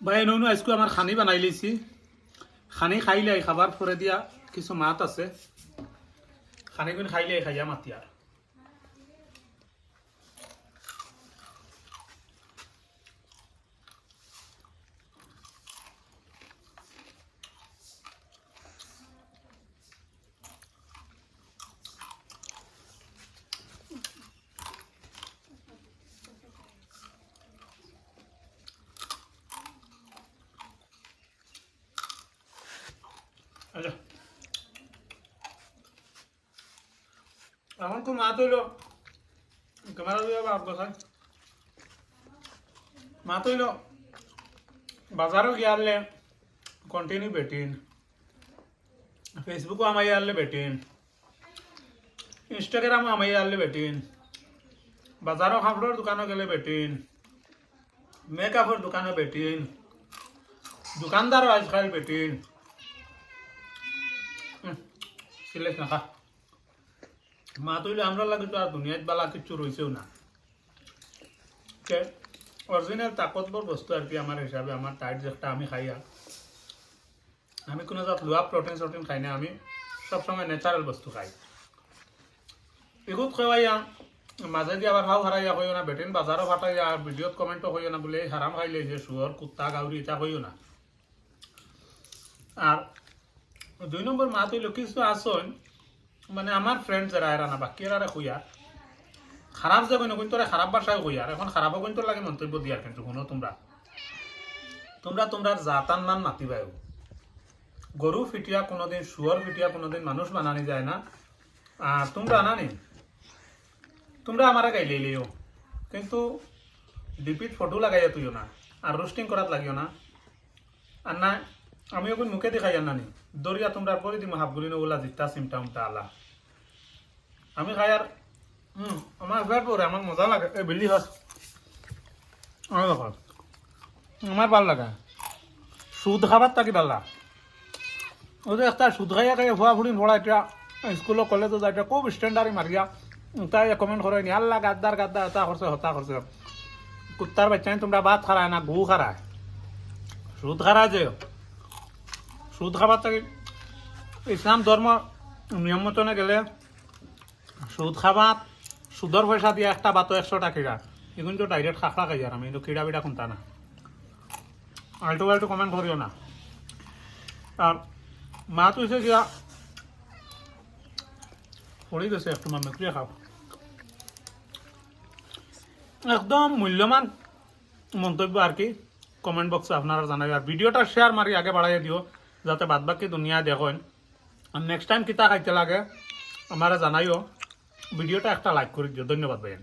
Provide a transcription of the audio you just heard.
ভাই নুনু আজকে আমার খানি বানাই লিছি। খানি খাইলে খাবার পরে দিয়া কিছু মাত আছে, খানিগুন খাইলে খাইয়া মাতি আর আচ্ছা। এখন তো মাত হইল ক্যামেরা দিয়ে বাপ কথায় মাত হইল বাজারও গিয়ারলে কন্টিনিউ বেটিন, ফেসবুকও আমাই আনলে বেটিন, ইনস্টাগ্রামও আমাই আনলে বেটিন, বাজারও কাপড়ের দোকানও গেলে বেটিন, মেকআপের দোকানও বেটিন, দোকানদারও আজকাল বেটিন। সিলেক্ট না খা মা তৈলে আমরা লাগে তো আর দুনিয়াত বালা কিচ্ছু রয়েছেও না। অরিজিনাল তাকতবর বস্তু আর কি আমার হিসাবে, আমার টাইট যেটা আমি খাইয়া, আমি কোনো জাত লোয়া প্রোটিন সোটিন খাই না, আমি সবসময় ন্যাচারাল বস্তু খাই। এগুত খাওয়াইয়া মাঝে দিয়ে আবার হাও হারাইয়া হইও না, বেটিন বাজারও ফাটাইয়া ভিডিওত কমেন্টও হইও না বলে হারাম খাইলে যে শুয়র কুত্তা গাউরি এটা হইও না। আর 2 নম্বর মা তৈল কিছু আসন মানে আমার ফ্রেন্ড যারা এরা না বাকি এরা খুইয়া খারাপ যাবে না কিন্তু খারাপ বাসায় খুইয়া, এখন খারাপও কিন্তু লাগে মন্তব্য দিয়ার, কিন্তু শুনো তোমরা তোমরা তোমরা জাতার নাম মাতিবাই। গরু ফিটিয়া কোনোদিন শুয়র ফিটিয়া কোনোদিন মানুষ বানানি যায় না। আর তোমরা আনানি তোমরা আমারা গাইলে লিও, কিন্তু ডিপিত ফটো লাগাইয়া তুইও না, আর রোস্টিং করাত লাগিও না। আর না আমি ওগুন মুখে দেখাই আনানি দরিয়া তোমরা করে দিম হাফগুলি ওলা জিতা সিমটা উমটা আলা আমি খাই। আর আমার ফের পরে আমার মজা লাগে এই বিল্লি হস আমার ভাল লাগে সুদ খাবার তাকি ভাল লাগে। ওদের একটা সুদ খাইয়া খাইয়া ভুয়া ফুড়ি ভরা এটা স্কুল কলেজে যায় এটা খুব স্ট্যান্ডার্ড মারিয়া তাই কমেন্ট করে নি আল্লাহ গাদ্দার গাদ্দার হতা করছে হতা করছে। কুত্তার বাচ্চা তোমরা ভাত খারায় না গু খারায়, সুদ খারা যে সুদ খাবার তাকে ইসলাম ধর্ম নিয়ম মতনে গেলে সুদ খাবার সুদর পয়সা দিয়ে একটা বাতো 100 টাকা এখন তো ডাইরেক্ট খাখলা খাই আর আমি কিন্তু খিড়া বিড়া কোনটা না আল্টো আল্টো কমেন্ট করিও না। আর মা তো এসে গিয়া পড়ে গেছে একটু মামে ক্রিয়া খাও একদম মূল্যবান মন্তব্য আর কি কমেন্ট বক্সে আপনারা জানাই। আর ভিডিওটা শেয়ার মারি আগে বাড়াইয়া দিও যাতে বাদ বাকি দুনিয়া দেখেন। আর নেক্সট টাইম কিতা খাইতে লাগে আমারা জানাইও, ভিডিওটা একটা লাইক করে দিও। ধন্যবাদ ভাই।